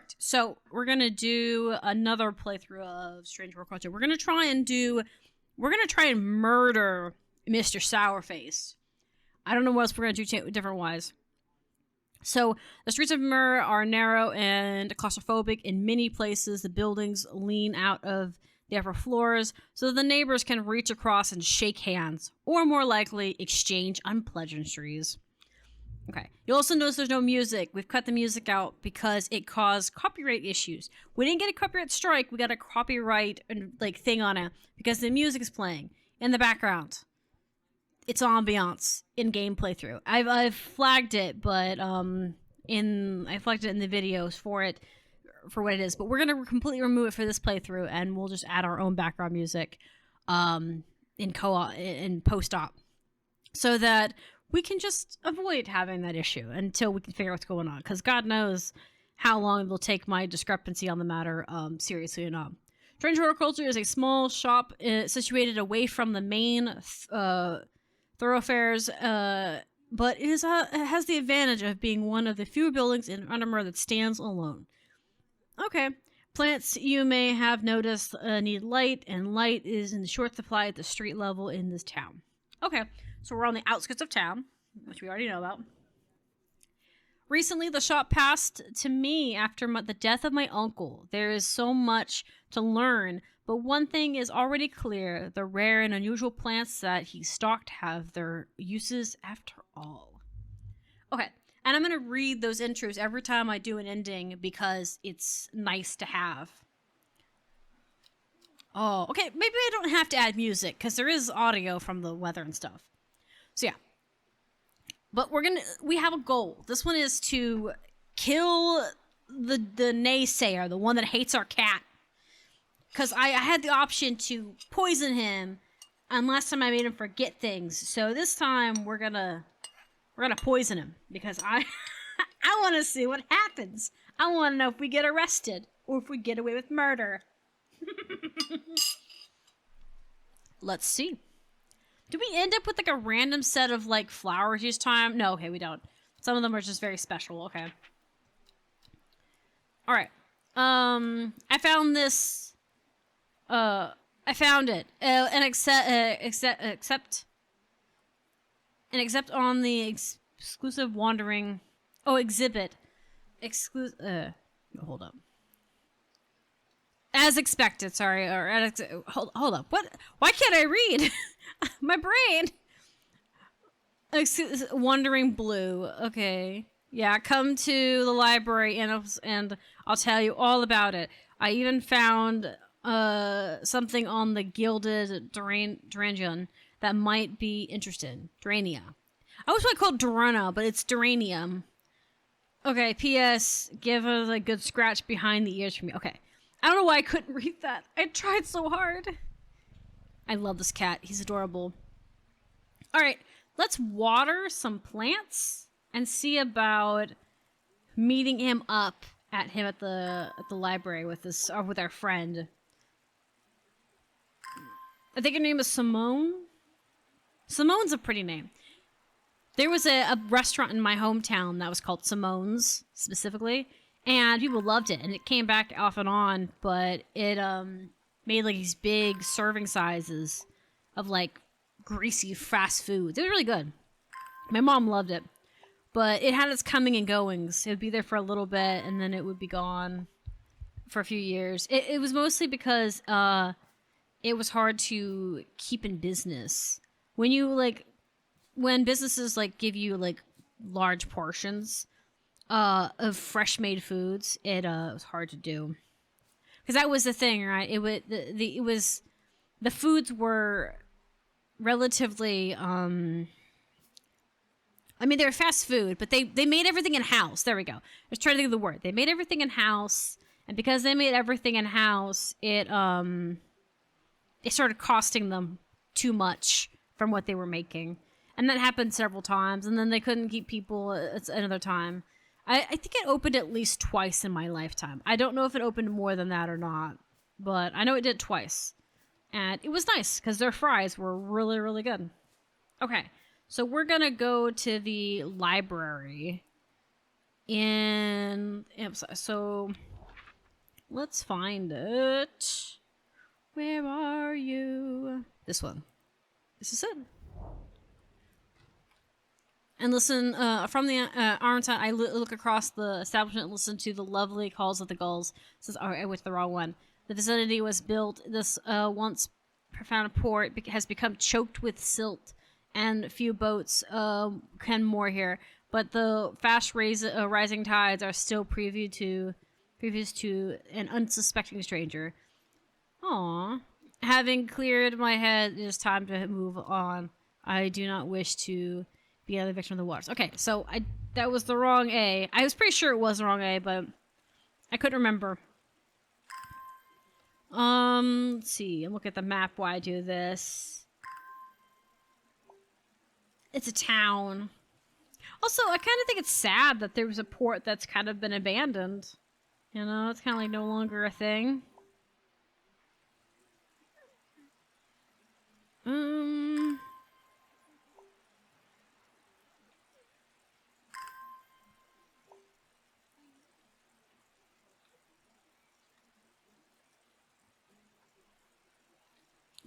Alright, so we're gonna do another playthrough of Strange Horticulture. We're gonna try and murder Mr. Sourface. I don't know what else we're gonna do different wise. So, the streets of Undermere are narrow and claustrophobic in many places. The buildings lean out of the upper floors so the neighbors can reach across and shake hands, or more likely, exchange unpleasantries. Okay. You'll also notice there's no music. We've cut the music out because it caused copyright issues. We didn't get a copyright strike. We got a copyright thing on it because the music is playing in the background. It's ambiance in-game playthrough. I've flagged it, but I flagged it in the videos for what it is. But we're gonna completely remove it for this playthrough, and we'll just add our own background music in post-op, so that we can just avoid having that issue until we can figure out what's going on. Because God knows how long it will take my discrepancy on the matter seriously or not. Strange Horticulture is a small shop situated away from the main thoroughfares, but it has the advantage of being one of the few buildings in Undermere that stands alone. Okay. Plants you may have noticed need light, and light is in short supply at the street level in this town. Okay, so we're on the outskirts of town, which we already know about. Recently, the shop passed to me after the death of my uncle. There is so much to learn, but one thing is already clear. The rare and unusual plants that he stocked have their uses after all. Okay, and I'm going to read those intros every time I do an ending because it's nice to have. Oh, okay, maybe I don't have to add music because there is audio from the weather and stuff. So yeah. But we have a goal. This one is to kill the naysayer, the one that hates our cat. Because I had the option to poison him, and last time I made him forget things. So this time we're gonna poison him because I want to see what happens. I want to know if we get arrested or if we get away with murder. Let's see. Do we end up with like a random set of like flowers each time? No, okay, we don't. Some of them are just very special. Okay. All right. I found this. I found it. Except on the exclusive wandering. Oh, exhibit. Hold up. As expected, sorry. Or hold up. What? Why can't I read? My brain. Wandering blue. Okay. Yeah, come to the library and I'll tell you all about it. I even found something on the gilded Duranian that might be interested. Durania. I always want to call it Durana, but it's Duranium. Okay, P.S. Give us a good scratch behind the ears for me. Okay. I don't know why I couldn't read that. I tried so hard. I love this cat. He's adorable. All right, let's water some plants and see about meeting him up at the library with our friend. I think her name is Simone. Simone's a pretty name. There was a restaurant in my hometown that was called Simone's specifically. And people loved it, and it came back off and on, but it made like these big serving sizes of like greasy fast food. It was really good. My mom loved it, but it had its coming and goings. It would be there for a little bit, and then it would be gone for a few years. It was mostly because it was hard to keep in business. When businesses like give you like large portions of fresh made foods, it was hard to do because that was the thing, right? The foods were relatively I mean, they were fast food, but they made everything in house. There we go. I was trying to think of the word. They made everything in house, and because they made everything in house, it started costing them too much from what they were making, and that happened several times. And then they couldn't keep people another time. I think it opened at least twice in my lifetime. I don't know if it opened more than that or not, but I know it did twice. And it was nice because their fries were really, really good. Okay, so we're going to go to the library. So Let's find it. Where are you? This one. This is it. And listen, from the Arnton, I look across the establishment and listen to the lovely calls of the gulls. It says, oh, I went to the wrong one. The vicinity was built. This once profound port has become choked with silt, and few boats can moor here. But the fast rising tides are still previous to an unsuspecting stranger. Aww. Having cleared my head, it is time to move on. I do not wish to be another victim of the waters. Okay, so that was the wrong A. I was pretty sure it was the wrong A, but I couldn't remember. Let's see. Look at the map while I do this. It's a town. Also, I kind of think it's sad that there was a port that's kind of been abandoned. You know, it's kind of like no longer a thing. Am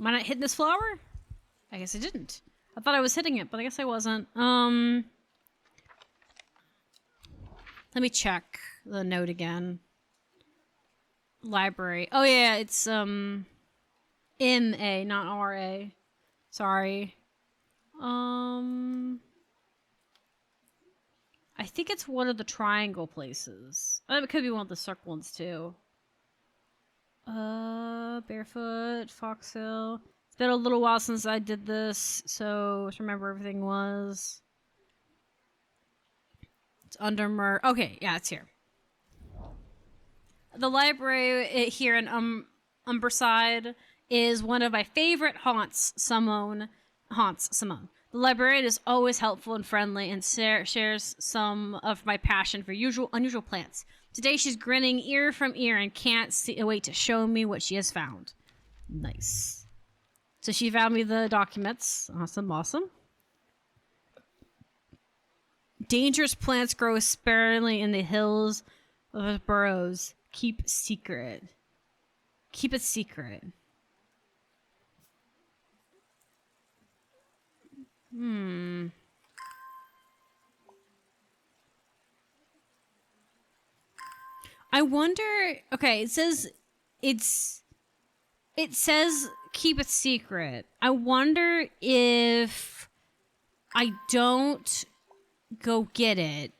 I not hitting this flower? I guess I didn't. I thought I was hitting it, but I guess I wasn't. Let me check the note again. Library. Oh yeah, it's M-A, not R-A. Sorry. I think it's one of the triangle places. It could be one of the circle ones too. Barefoot, Foxhill. It's been a little while since I did this, so just remember everything was. It's Undermere. Okay, yeah, it's here. The library here in Umberside is one of my favorite haunts, Simone. The librarian is always helpful and friendly and shares some of my passion for unusual plants. Today she's grinning ear from ear and can't wait to show me what she has found. Nice. So she found me the documents. Awesome. Dangerous plants grow sparingly in the hills of the burrows. Keep it secret. I wonder. Okay, it says keep it secret. I wonder if I don't go get it,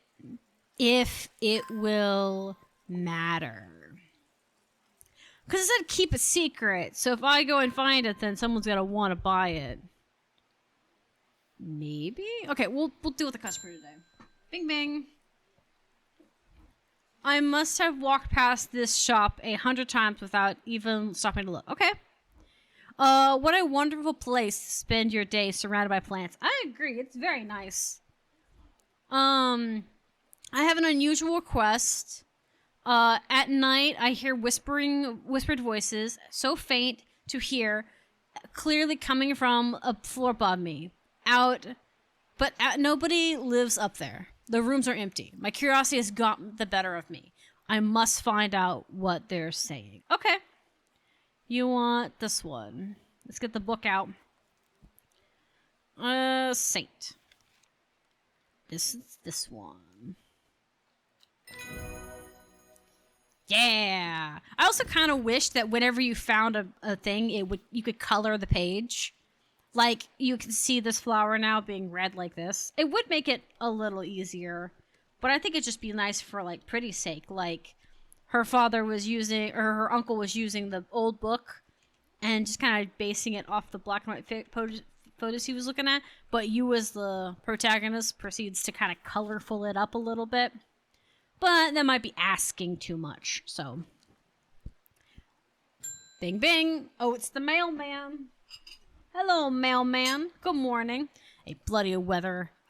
if it will matter. Because it said keep it secret, so if I go and find it, then someone's gonna want to buy it. Maybe? Okay, we'll deal with the customer today. Bing bing. I must have walked past this shop 100 times without even stopping to look. Okay. What a wonderful place to spend your day surrounded by plants. I agree. It's very nice. I have an unusual request. At night, I hear whispered voices, so faint to hear, clearly coming from a floor above me. Nobody lives up there. The rooms are empty. My curiosity has gotten the better of me. I must find out what they're saying. Okay. You want this one. Let's get the book out. Saint. This is this one. Yeah. I also kind of wish that whenever you found a thing, you could color the page. Like, you can see this flower now being red like this. It would make it a little easier. But I think it'd just be nice for, like, pretty's sake. Like, her father was using, or her uncle was using the old book and just kind of basing it off the black and white photos he was looking at. But you, as the protagonist, proceeds to kind of colorful it up a little bit. But that might be asking too much, so. Bing, bing. Oh, it's the mailman. Hello, mailman. Good morning. A bloody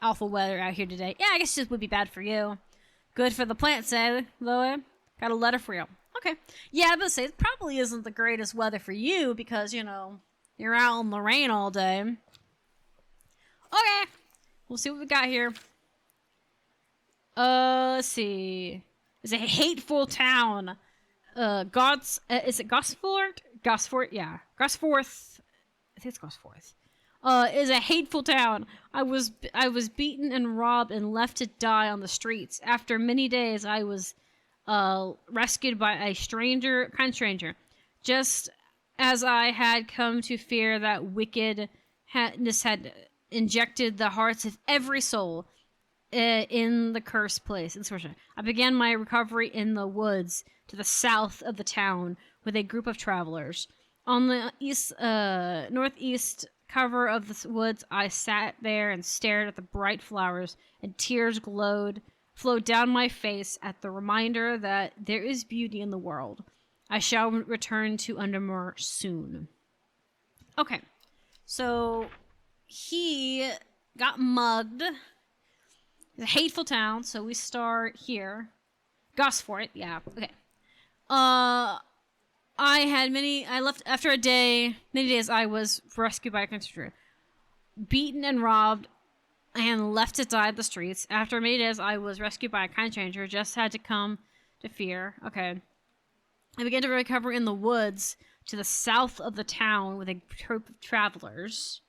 awful weather out here today. Yeah, I guess this would be bad for you. Good for the plants, eh, Lois? Got a letter for you. Okay. Yeah, I was going to say, it probably isn't the greatest weather for you because, you know, you're out in the rain all day. Okay. We'll see what we got here. Let's see. It's a hateful town. is it Gosford? Gosford, yeah. Gosforth. I think it's Gosforth. Is a hateful town. I was beaten and robbed and left to die on the streets. After many days, I was rescued by a kind stranger. Just as I had come to fear that wickedness had injected the hearts of every soul in the cursed place. I began my recovery in the woods to the south of the town with a group of travelers. On the northeast cover of the woods, I sat there and stared at the bright flowers, and tears flowed down my face at the reminder that there is beauty in the world. I shall return to Undermere soon. Okay, so he got mugged. It's a hateful town, so we start here. Gosford, yeah, okay. I left after many days I was rescued by a constrictor. Beaten and robbed and left to die at the streets. After many days I was rescued by a kind stranger, just had to come to fear. Okay. I began to recover in the woods to the south of the town with a troop of travelers.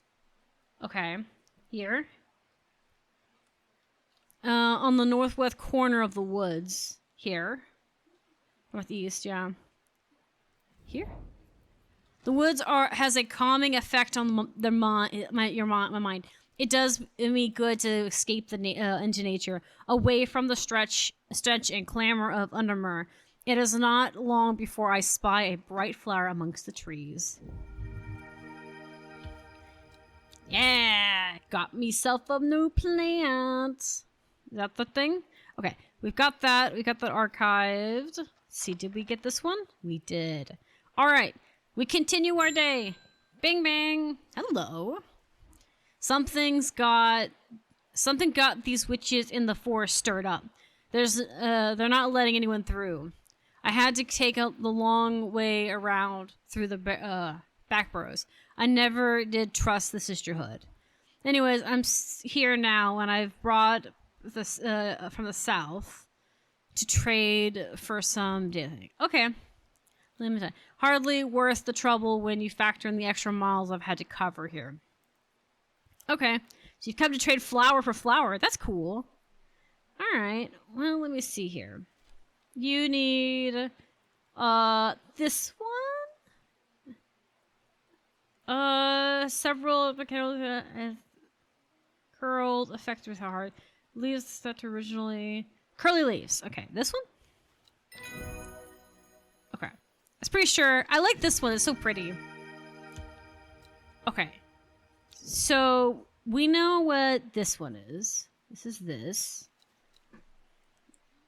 Okay. Here. On the northwest corner of the woods. Here. Northeast, yeah. Here. The woods has a calming effect on my mind. It does me good to escape into nature, away from the stench and clamor of Undermere. It is not long before I spy a bright flower amongst the trees. Yeah, got myself a new plant. Is that the thing? Okay, we've got that. We got that archived. Let's see, did we get this one? We did. All right, we continue our day. Bing, bang. Hello. Something got these witches in the forest stirred up. They're not letting anyone through. I had to take the long way around through the back burrows. I never did trust the sisterhood. Anyways, I'm here now, and I've brought this from the south to trade for some. Okay. Hardly worth the trouble when you factor in the extra miles I've had to cover here. Okay, so you've come to trade flower for flower. That's cool. All right. Well, let me see here. You need this one. Several curled effects with hard leaves set to originally curly leaves. Okay, this one. Okay, that's pretty sure. I like this one. It's so pretty. Okay. So, we know what this one is. This is this.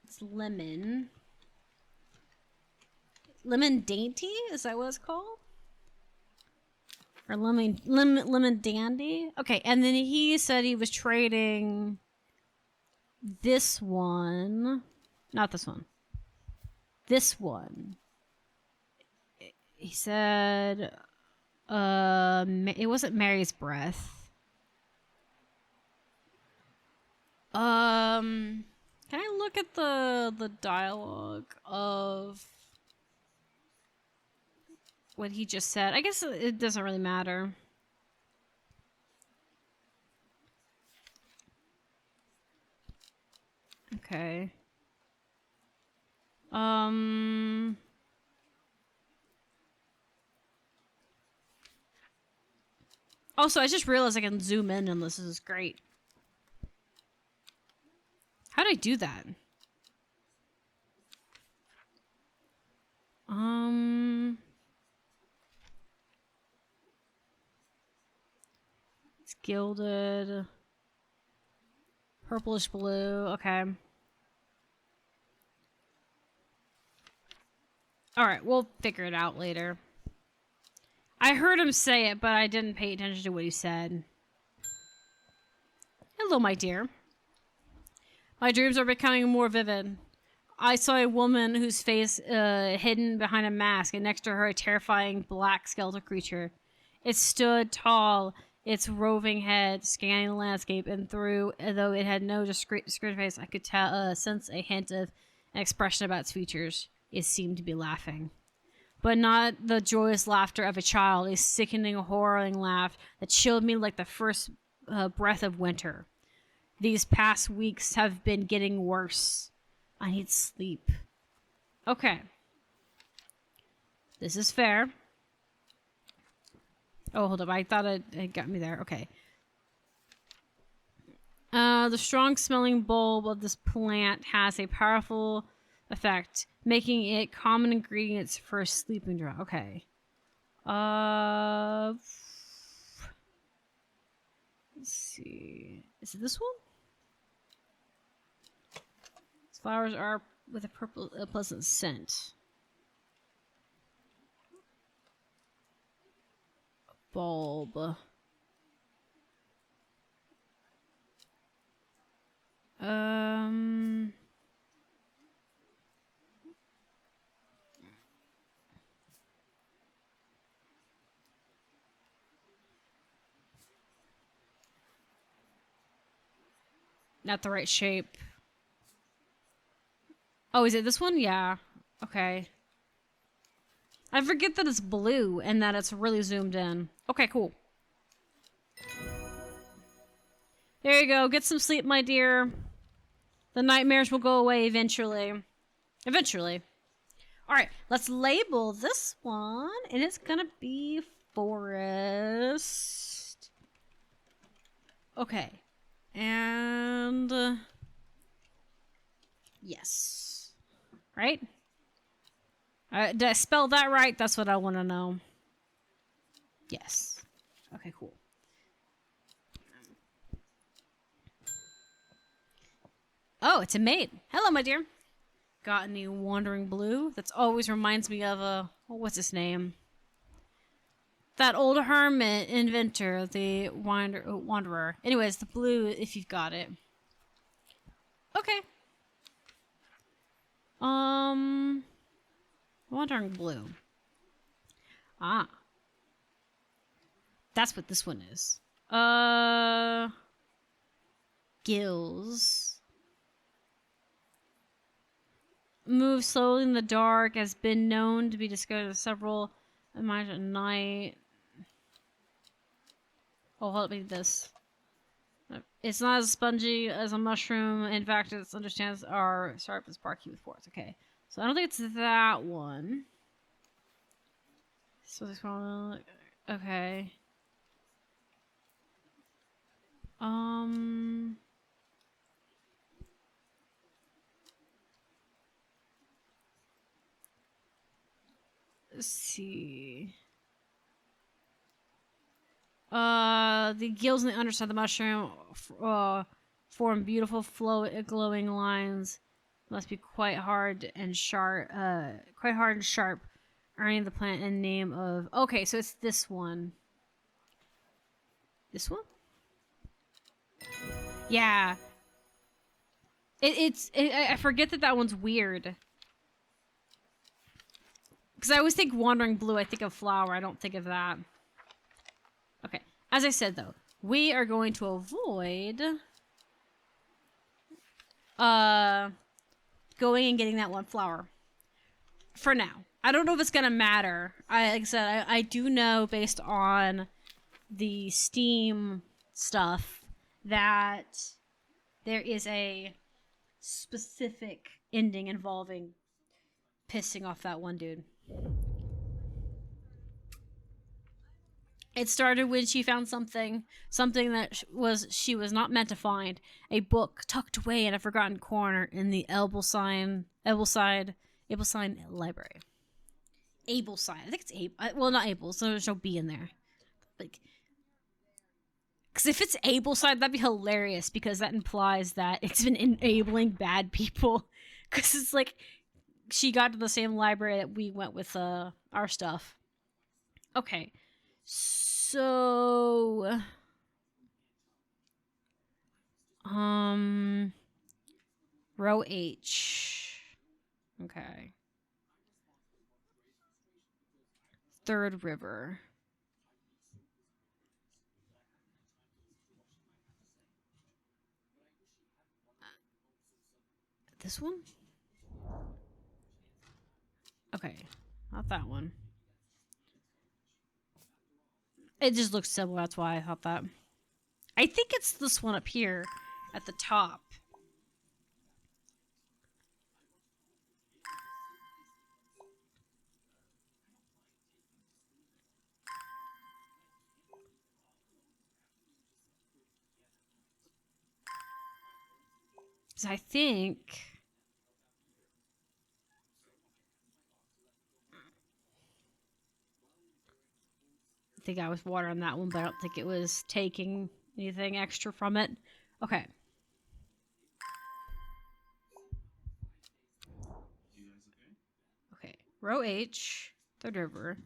It's lemon. Lemon dainty? Is that what it's called? Or lemon dandy? Okay, and then he said he was trading this one. Not this one. This one. He said... it wasn't Mary's breath. Can I look at the dialogue of what he just said? I guess it doesn't really matter. Okay. Also, I just realized I can zoom in on this. This is great. How did I do that? It's gilded. Purplish blue. Okay. Alright, we'll figure it out later. I heard him say it, but I didn't pay attention to what he said. Hello, my dear. My dreams are becoming more vivid. I saw a woman whose face hidden behind a mask, and next to her a terrifying black skeletal creature. It stood tall, its roving head scanning the landscape, and though it had no discreet face, I could sense a hint of an expression about its features. it seemed to be laughing. But not the joyous laughter of a child, a sickening, horrifying laugh that chilled me like the first breath of winter. These past weeks have been getting worse. I need sleep. Okay. This is fair. Oh, hold up. I thought it got me there. Okay. The strong smelling bulb of this plant has a powerful effect, making it common ingredients for a sleeping drug. Okay. Let's see. Is it this one? Its flowers are with a pleasant scent. Bulb. Not the right shape. Oh, is it this one? Yeah. Okay. I forget that it's blue and that it's really zoomed in. Okay, cool. There you go. Get some sleep, my dear. The nightmares will go away eventually. Eventually. Alright, let's label this one. And it's gonna be forest. Okay. And... yes. Right? Did I spell that right? That's what I want to know. Yes. Okay, cool. Oh, it's a maid. Hello, my dear. Got any wandering blue? That always reminds me of what's his name? That old hermit inventor, the wanderer. Anyways, the blue, if you've got it. Okay. Wandering blue. Ah. That's what this one is. Gills. Move slowly in the dark, has been known to be discovered as several miles at night. Oh, hold me this. It's not as spongy as a mushroom. In fact, its understands are sharp as barky with force. Okay. So I don't think it's that one. So this one, okay. Let's see. The gills on the underside of the mushroom form beautiful glowing lines. Must be quite hard and sharp. Earning the plant and name of. Okay, so it's this one. This one? Yeah. I forget that one's weird. Because I always think wandering blue, I think of flower. I don't think of that. Okay. As I said, though, we are going to avoid going and getting that one flower. For now. I don't know if it's going to matter. Like I said, I do know based on the Steam stuff that there is a specific ending involving pissing off that one dude. It started when she found something that she was not meant to find. A book tucked away in a forgotten corner in the Ableside library. Ableside. I think it's well, not Able, so there's no B in there. Like, because if it's Ableside, that'd be hilarious because that implies that it's been enabling bad people. Because it's like she got to the same library that we went with our stuff. Okay. So, row H. Okay. Third river. This one? Okay, not that one. It just looks similar, that's why I thought that. I think it's this one up here at the top. So I think I was water on that one, but I don't think it was taking anything extra from it. Okay. Okay. Row H, third river.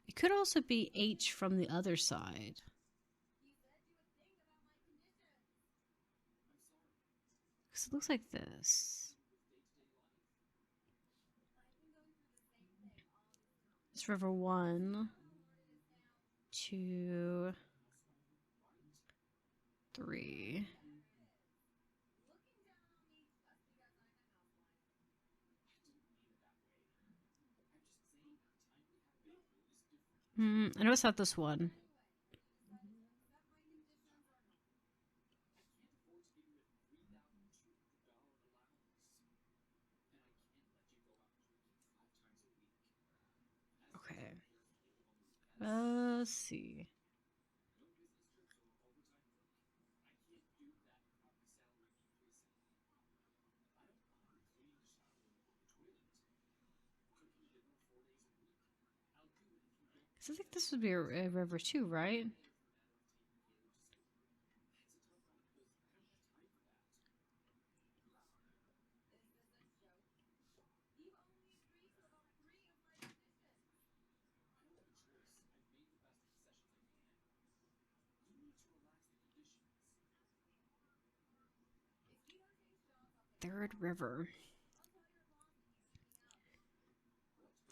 It could also be H from the other side. Because it looks like this. It's river 1, 2, 3. I know it's not this one. Okay. Let's see. I think this would be a river too, right? Third river.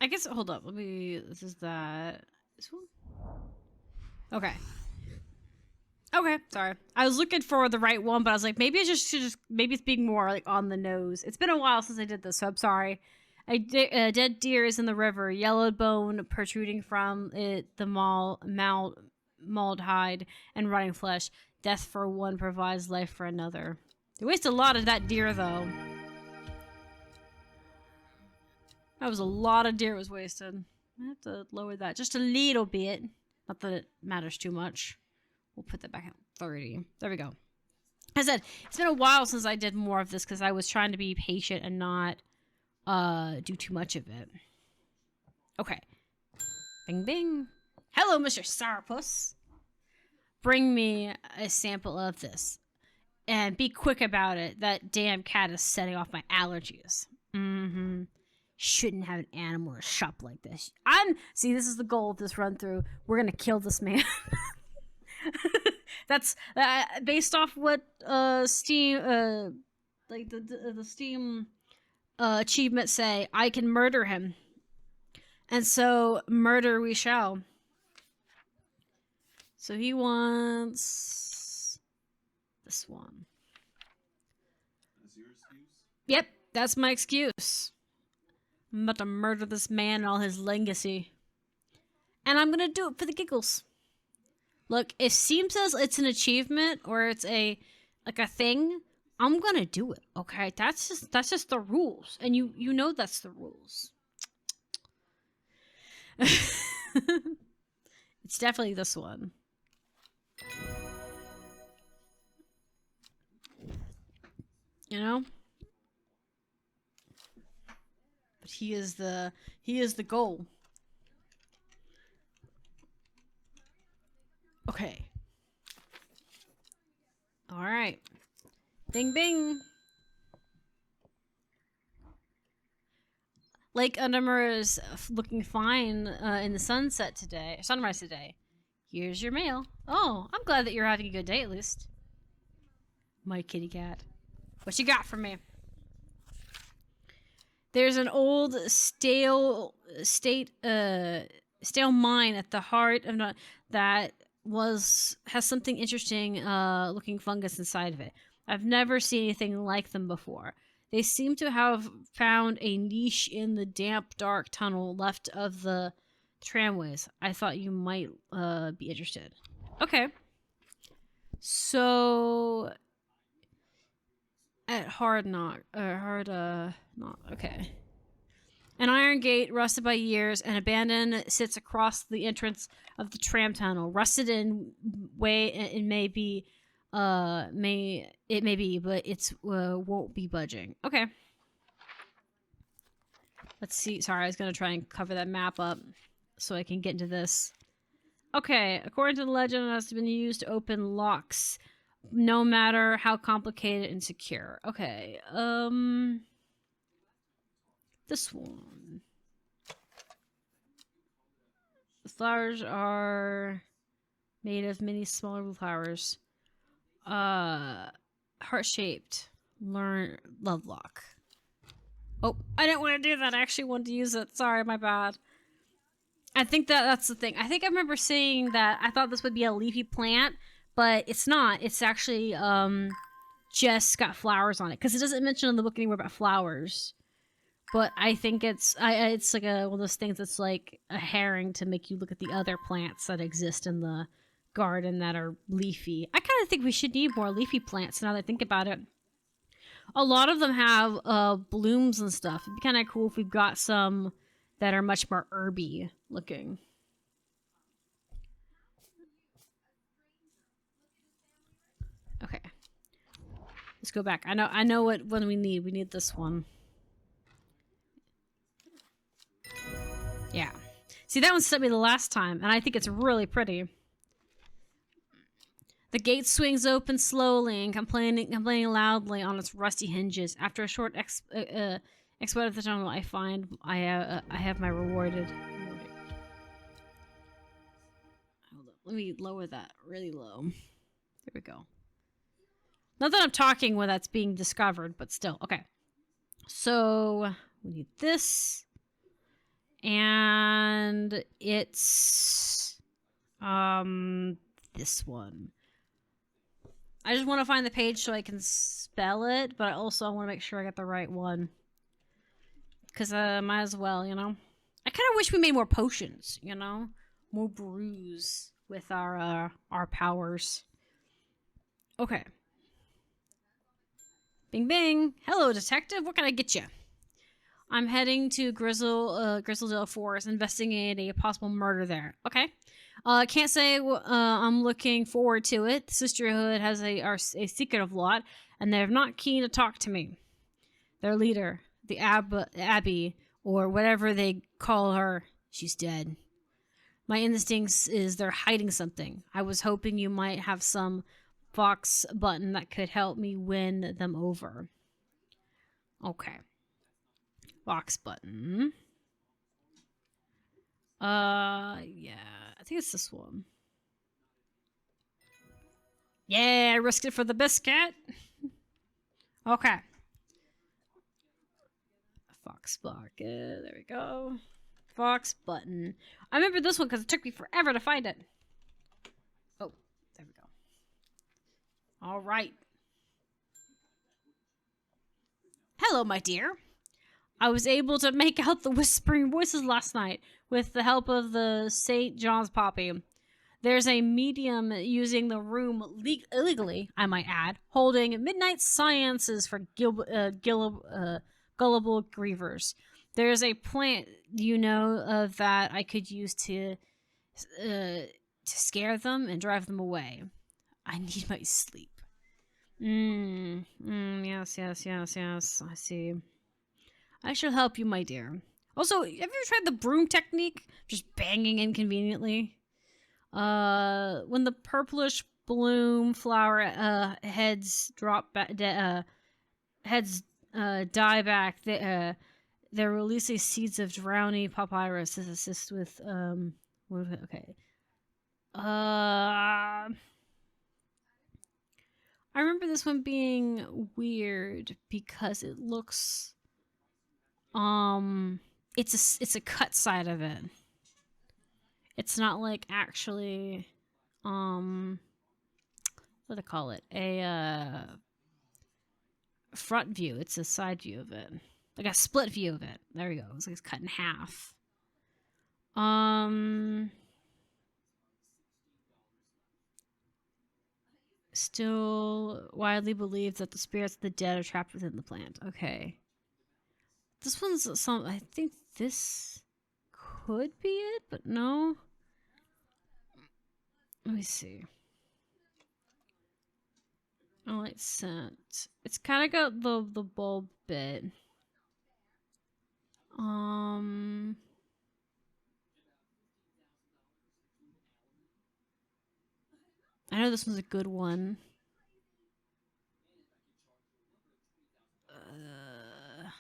I guess, hold up. Let me, this is that. This one? Okay. Okay, sorry. I was looking for the right one, but I was like, maybe I just should just, maybe it's being more like on the nose. It's been a while since I did this, so I'm sorry. Dead deer is in the river, yellowed bone protruding from it, the mauled hide, and rotting flesh. Death for one provides life for another. They waste a lot of that deer, though. That was a lot of deer was wasted. I have to lower that just a little bit. Not that it matters too much. We'll put that back at 30. There we go. As I said, it's been a while since I did more of this because I was trying to be patient and not do too much of it. Okay. Bing, bing. Hello, Mr. Sourpuss. Bring me a sample of this. And be quick about it. That damn cat is setting off my allergies. Shouldn't have an animal in a shop like this. See, this is the goal of this run through. We're gonna kill this man. That's based off what Steam like the Steam achievements say. I can murder him, and so murder we shall. So he wants this one. That's your excuse? Yep, that's my excuse. I'm about to murder this man and all his legacy, and I'm gonna do it for the giggles. Look, if Steam says it's an achievement or it's a thing, I'm gonna do it. Okay, that's just the rules, and you know that's the rules. It's definitely this one. You know, but he is the goal. Okay. All right. Bing, bing. Lake Undermere is looking fine in the sunrise today. Here's your mail. Oh, I'm glad that you're having a good day at least. My kitty cat. What you got for me? There's an old state stale mine at the heart of that has something interesting looking fungus inside of it. I've never seen anything like them before. They seem to have found a niche in the damp, dark tunnel left of the tramways. I thought you might be interested. Okay. So at okay. An iron gate, rusted by years and abandoned, sits across the entrance of the tram tunnel. Rusted in way it may be, but it's won't be budging. Okay. Let's see. Sorry, I was gonna try and cover that map up so I can get into this. Okay, according to the legend, it has been used to open locks, no matter how complicated and secure. Okay, this one. The flowers are made of many smaller blue flowers. Heart-shaped. Learn love lock. Oh, I didn't want to do that. I actually wanted to use it. Sorry, my bad. I think that's the thing. I think I remember saying that I thought this would be a leafy plant, but it's not. It's actually just got flowers on it because it doesn't mention in the book anywhere about flowers. But I think it's like one of those things that's like a herring to make you look at the other plants that exist in the garden that are leafy. I kind of think we should need more leafy plants now that I think about it. A lot of them have blooms and stuff. It'd be kind of cool if we've got some that are much more herby looking. Okay. Let's go back. I know what one we need. We need this one. Yeah. See, that one sent me the last time, and I think it's really pretty. The gate swings open slowly and complaining loudly on its rusty hinges. After a short exploit of the tunnel, I find I have my rewarded. Hold up. Let me lower that really low. There we go. Not that I'm talking when that's being discovered, but still. Okay. So we need this. And it's this one. I just want to find the page so I can spell it, but also I want to make sure I got the right one. Because might as well, you know? I kind of wish we made more potions, you know? More brews with our powers. Okay. Bing bing. Hello, detective. What can I get you? I'm heading to Grizzledale Forest, investigating a possible murder there. Okay. Can't say I'm looking forward to it. The Sisterhood has a secretive lot, and they're not keen to talk to me. Their leader, the Abbey, or whatever they call her, she's dead. My instincts is they're hiding something. I was hoping you might have some Fox button that could help me win them over. Okay. Box button. Yeah. I think it's this one. Yeah, I risked it for the biscuit. Okay. Fox bucket. There we go. Fox button. I remember this one because it took me forever to find it. Oh, there we go. All right. Hello, my dear. I was able to make out the whispering voices last night with the help of the St. John's Poppy. There's a medium using the room illegally, I might add, holding midnight seances for gullible grievers. There's a plant, you know, that I could use to scare them and drive them away. I need my sleep. Yes. I see. I shall help you, my dear. Also, have you ever tried the broom technique? Just banging inconveniently. When the purplish bloom flower heads drop back, die back. They release seeds of drowny papyrus to assist with okay. I remember this one being weird because it looks it's a cut side of it. It's not like actually, what do they call it? A front view. It's a side view of it, like a split view of it. There we go. It's like it's cut in half. Still widely believed that the spirits of the dead are trapped within the plant. Okay. This one's some. I think this could be it, but no. Let me see. Light scent. It's kind of got the bulb bit. I know this one's a good one. I'm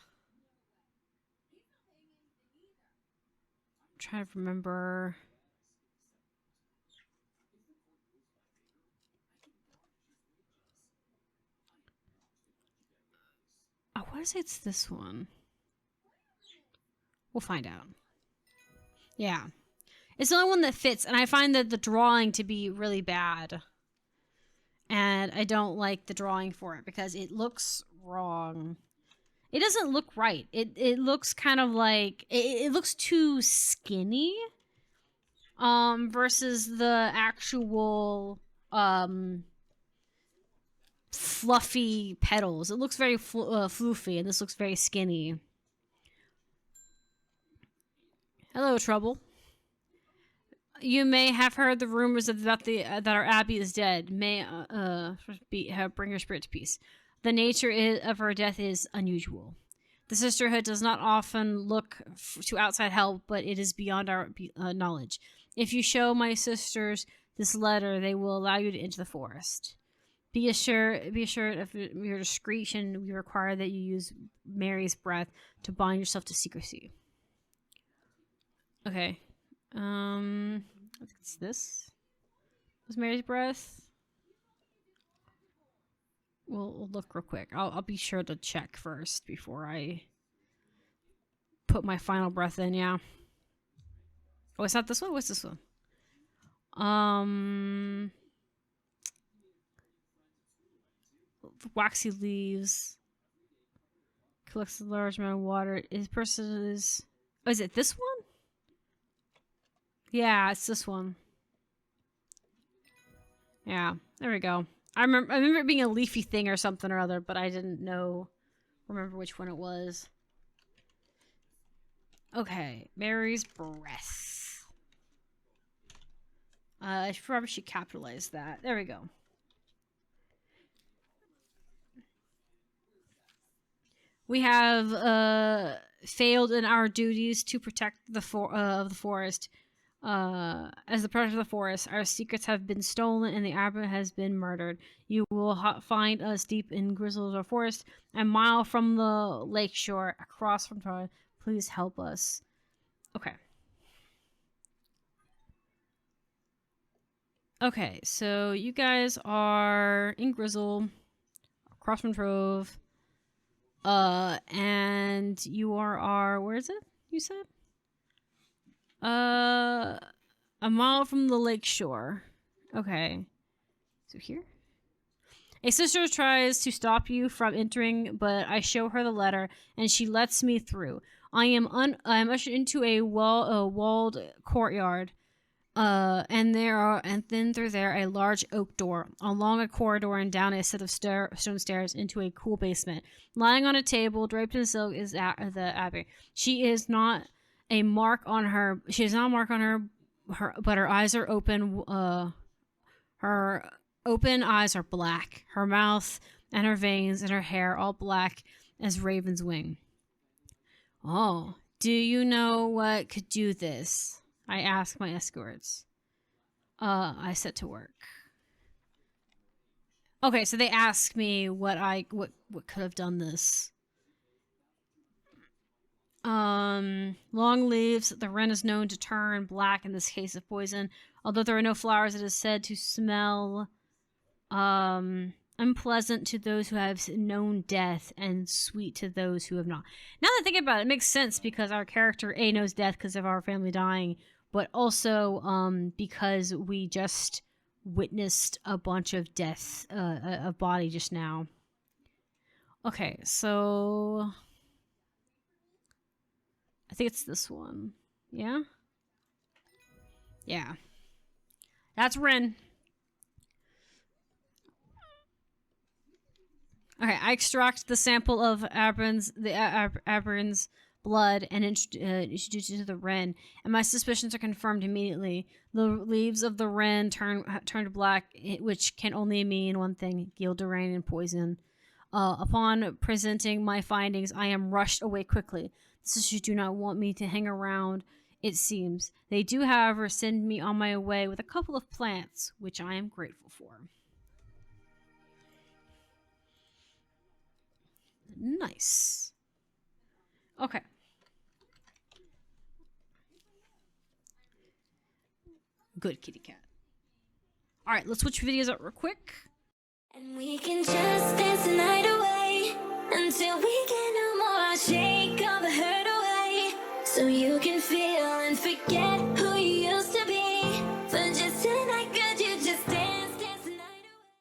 trying to remember. I want to say it's this one. We'll find out. Yeah. It's the only one that fits, and I find that the drawing to be really bad. And I don't like the drawing for it because it looks wrong. It doesn't look right. It looks kind of like it looks too skinny. Versus the actual fluffy petals. It looks very floofy, and this looks very skinny. Hello, Trouble. You may have heard the rumors about that our abbey is dead. May bring your spirit to peace. The nature of her death is unusual. The sisterhood does not often look to outside help, but it is beyond our knowledge. If you show my sisters this letter, they will allow you to enter the forest. Be assured of your discretion. We require that you use Mary's breath to bind yourself to secrecy. Okay. I think it's this. Was Mary's breath? We'll look real quick. I'll be sure to check first before I put my final breath in. Yeah. Oh, it's not this one. What's this one? Waxy leaves. Collects a large amount of water. His person is. Oh, is it this one? Yeah, it's this one. Yeah, there we go. I remember it being a leafy thing or something or other, but I didn't remember which one it was. Okay, Mary's breath. I probably should capitalize that. There we go. We have failed in our duties to protect the forest. As the predator of the forest, our secrets have been stolen and the abbot has been murdered. You will find us deep in Grizzled Forest, a mile from the lakeshore, across from Troy. Please help us. Okay. Okay, so you guys are in Grizzle, across from Trove, and you are where is it? You said? A mile from the lake shore. Okay. So here? A sister tries to stop you from entering, but I show her the letter, and she lets me through. I am ushered into a walled courtyard, and then through there a large oak door, along a corridor and down a set of stone stairs into a cool basement. Lying on a table, draped in silk, is the abbey. She is not a mark on her. She has not a mark on her, but her eyes are open. Her open eyes are black. Her mouth and her veins and her hair all black as raven's wing. Oh, do you know what could do this? I ask my escorts. I set to work. Okay, so they ask me what could have done this. Long leaves. The wren is known to turn black in this case of poison. Although there are no flowers, it is said to smell unpleasant to those who have known death and sweet to those who have not. Now that I think about it, it makes sense because our character A knows death because of our family dying, but also because we just witnessed a bunch of death, a body just now. Okay, so I think it's this one. Yeah? Yeah. That's Ren. Okay, I extract the sample of Aberyn's blood and introduce it to the wren, and my suspicions are confirmed immediately. The leaves of the wren turned black, which can only mean one thing: gilderrain and poison. Upon presenting my findings, I am rushed away quickly. The sisters do not want me to hang around, it seems. They do, however, send me on my way with a couple of plants, which I am grateful for. Nice. Okay. Good kitty cat. Alright, let's switch videos up real quick. And we can just dance the night away until we get no more. I'll shake all the hurt away so you can